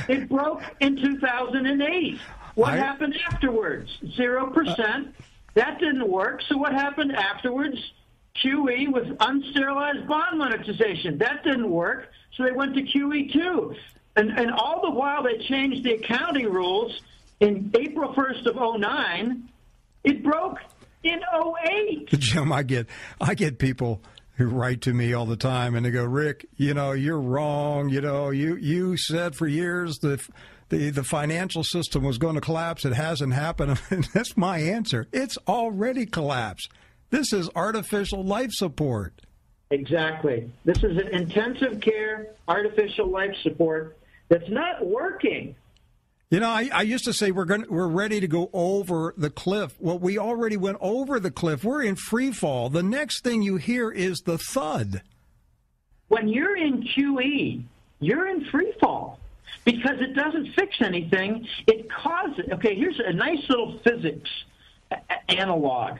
It broke in 2008. What happened afterwards? 0%. That didn't work. So what happened afterwards? QE with unsterilized bond monetization. That didn't work. So they went to QE2. And all the while they changed the accounting rules in April 1st of 2009. It broke in 2008. Jim, I get people who write to me all the time, and they go, Rick, you're wrong. You said for years the financial system was going to collapse. It hasn't happened. And that's my answer. It's already collapsed. This is artificial life support. Exactly. This is an intensive care artificial life support that's not working. I used to say we're ready to go over the cliff. Well, we already went over the cliff. We're in free fall. The next thing you hear is the thud. When you're in QE, you're in free fall because it doesn't fix anything. It causes. Okay, here's a nice little physics analog.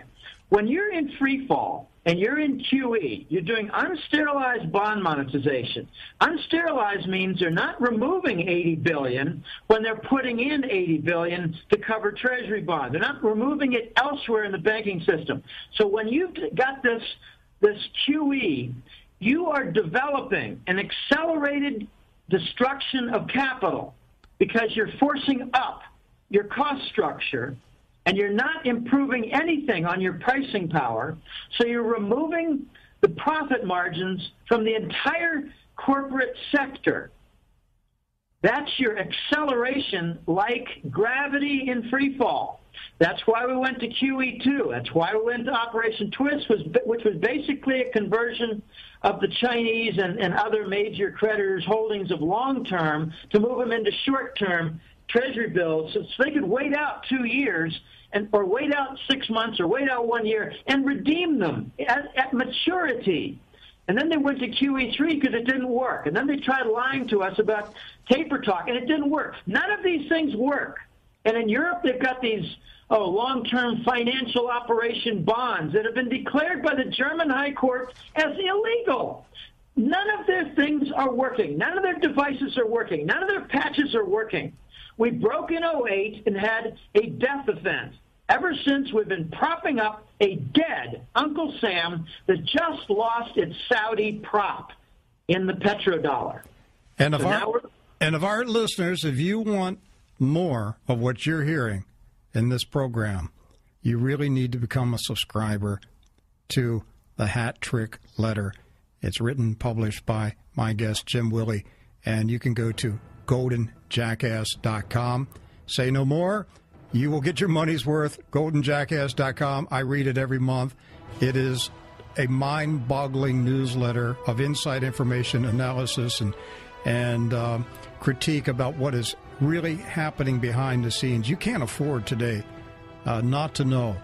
When you're in free fall and you're in QE, you're doing unsterilized bond monetization. Unsterilized means they're not removing $80 billion when they're putting in $80 billion to cover Treasury bonds. They're not removing it elsewhere in the banking system. So when you've got this QE, you are developing an accelerated destruction of capital because you're forcing up your cost structure and you're not improving anything on your pricing power, so you're removing the profit margins from the entire corporate sector. That's your acceleration like gravity in free fall. That's why we went to QE2. That's why we went to Operation Twist, which was basically a conversion of the Chinese and other major creditors' holdings of long-term to move them into short-term Treasury bills so they could wait out 2 years or wait out 6 months or wait out 1 year and redeem them at maturity. And then they went to QE3 because it didn't work. And then they tried lying to us about taper talk, and it didn't work. None of these things work. And in Europe, they've got these long-term financial operation bonds that have been declared by the German High Court as illegal. None of their things are working. None of their devices are working. None of their patches are working. We broke in 2008 and had a death event. Ever since, we've been propping up a dead Uncle Sam that just lost its Saudi prop in the petrodollar. And of our listeners, if you want more of what you're hearing in this program, you really need to become a subscriber to the Hat Trick Letter. It's written, published by my guest, Jim Willie, and you can go to goldenjackass.com. Say no more. You will get your money's worth. goldenjackass.com. I read it every month. It is a mind-boggling newsletter of inside information, analysis, and critique about what is really happening behind the scenes. You can't afford today not to know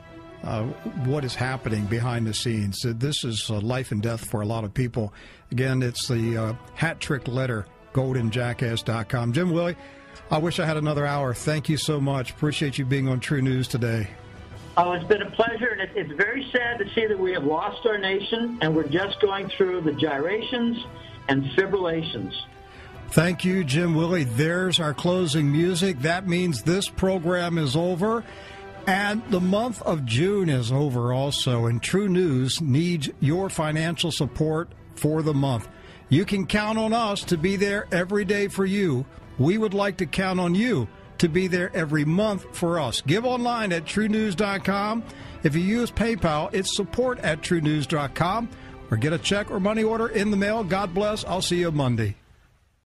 what is happening behind the scenes. This is life and death for a lot of people. Again, it's the Hat Trick Letter, goldenjackass.com. Jim Willie, I wish I had another hour. Thank you so much. Appreciate you being on True News today. Oh, it's been a pleasure, and it's very sad to see that we have lost our nation, and we're just going through the gyrations and fibrillations. Thank you, Jim Willie. There's our closing music. That means this program is over, and the month of June is over also, and True News needs your financial support for the month. You can count on us to be there every day for you. We would like to count on you to be there every month for us. Give online at TrueNews.com. If you use PayPal, it's support@TrueNews.com. Or get a check or money order in the mail. God bless. I'll see you Monday.